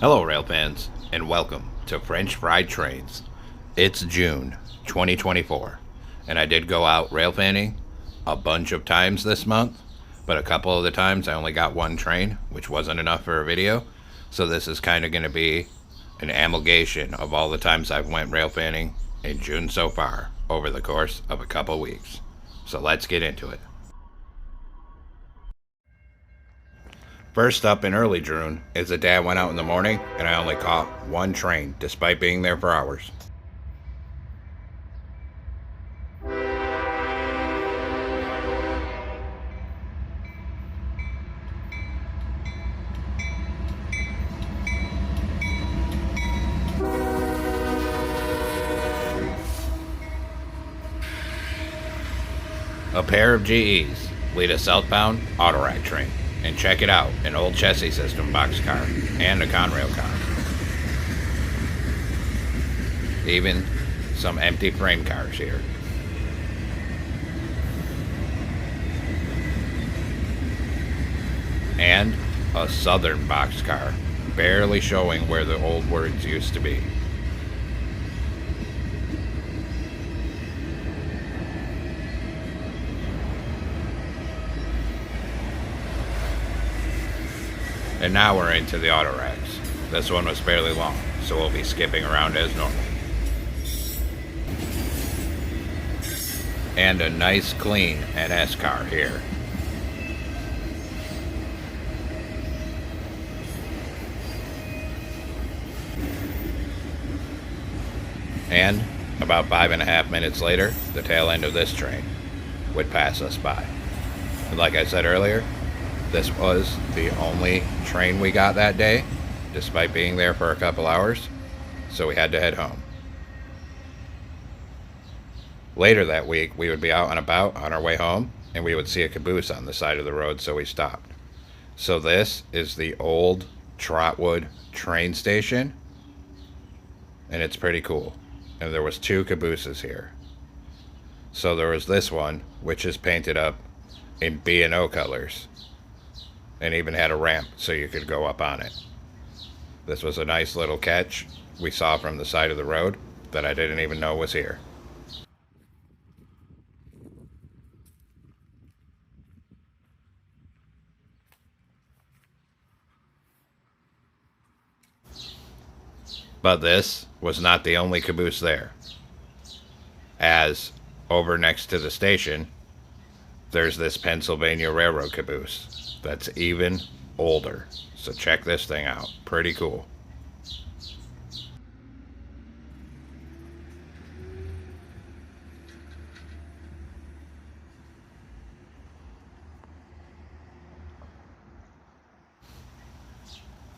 Hello, rail fans, and welcome to French Fried Trains. It's June 2024, and I did go out rail fanning a bunch of times this month, but a couple of the times I only got one train, which wasn't enough for a video. So this is kind of going to be an amalgamation of all the times I've went rail fanning in June so far over the course of a couple weeks. So let's get into it. First up in early June is the day I went out in the morning and I only caught one train despite being there for hours. A pair of GEs lead a southbound autorack train. And check it out, an old chassis system boxcar and a Conrail car. Even some empty frame cars here. And a southern boxcar, barely showing where the old words used to be. And now we're into the auto racks. This one was fairly long, so we'll be skipping around as normal. And a nice clean NS car here. And about 5.5 minutes later, the tail end of this train would pass us by. And like I said earlier, this was the only train we got that day, despite being there for a couple hours, so we had to head home. Later that week, we would be out and about on our way home, and we would see a caboose on the side of the road, so we stopped. So this is the old Trotwood train station, and it's pretty cool. And there was two cabooses here. So there was this one, which is painted up in B&O colors, and even had a ramp so you could go up on it. This was a nice little catch we saw from the side of the road that I didn't even know was here. But this was not the only caboose there, as over next to the station there's this Pennsylvania Railroad caboose that's even older. So check this thing out. Pretty cool.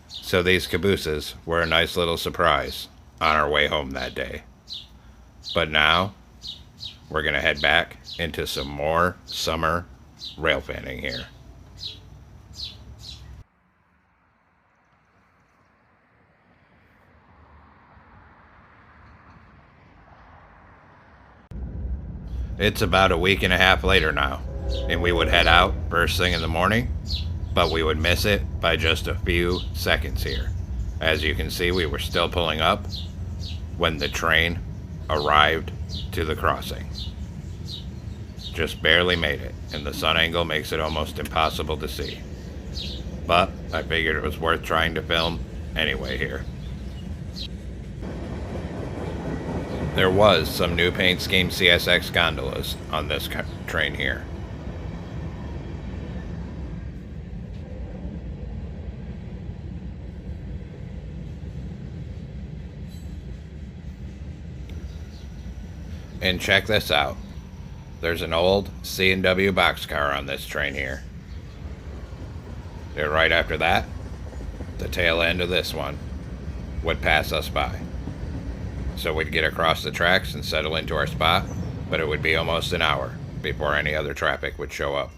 So these cabooses were a nice little surprise on our way home that day. But now we're going to head back into some more summer rail fanning here. It's about a week and a half later now, and we would head out first thing in the morning, but we would miss it by just a few seconds here. As you can see, we were still pulling up when the train arrived to the crossing. Just barely made it, and the sun angle makes it almost impossible to see. But I figured it was worth trying to film anyway here. There was some new paint scheme CSX gondolas on this train here. And check this out. There's an old C&W boxcar on this train here. And right after that, the tail end of this one would pass us by. So we'd get across the tracks and settle into our spot, but it would be almost an hour before any other traffic would show up.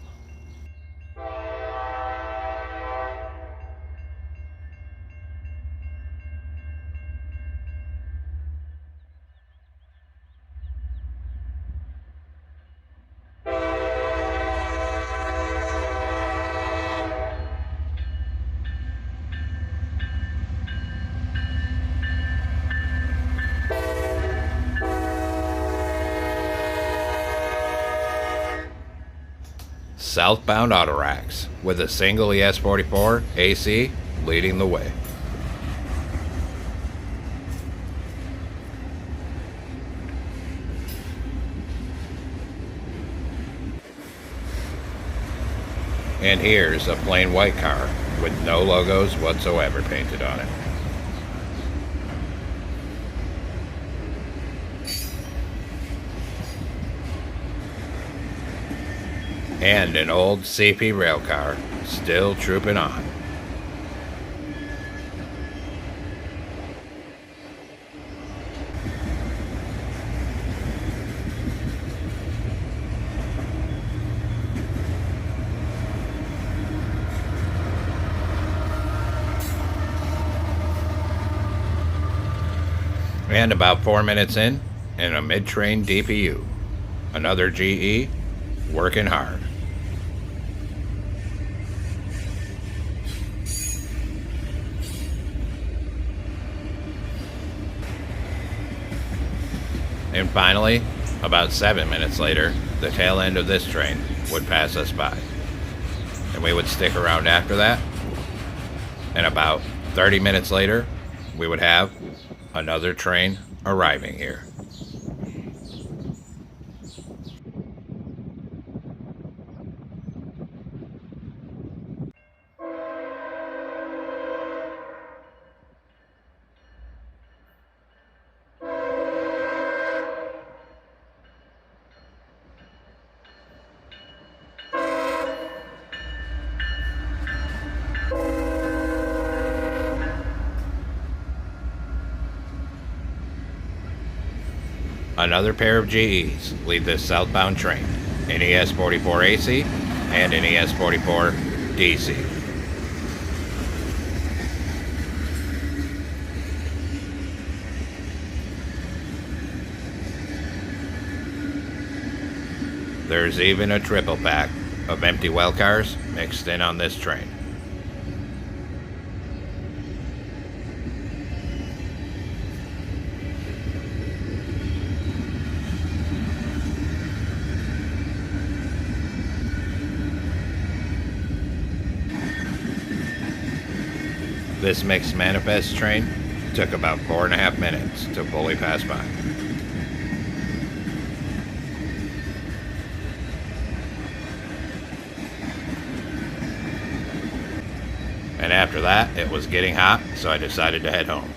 southbound autoracks with a single ES44 AC leading the way. And here's a plain white car with no logos whatsoever painted on it. And an old CP rail car still trooping on. And about 4 minutes in a mid-train DPU. Another GE working hard. And finally, about 7 minutes later, the tail end of this train would pass us by. And we would stick around after that. And about 30 minutes later, we would have another train arriving here. Another pair of GEs lead this southbound train, an ES44 AC and an ES44 DC. There's even a triple pack of empty well cars mixed in on this train. This mixed manifest train took about 4.5 minutes to fully pass by. And after that, it was getting hot, so I decided to head home.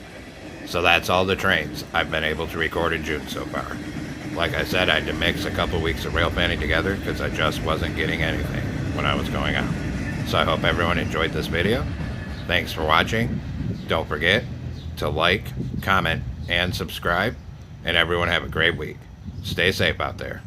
So that's all the trains I've been able to record in June so far. Like I said, I had to mix a couple weeks of rail fanning together because I just wasn't getting anything when I was going out. So I hope everyone enjoyed this video. Thanks for watching. Don't forget to like, comment, and subscribe. And everyone have a great week. Stay safe out there.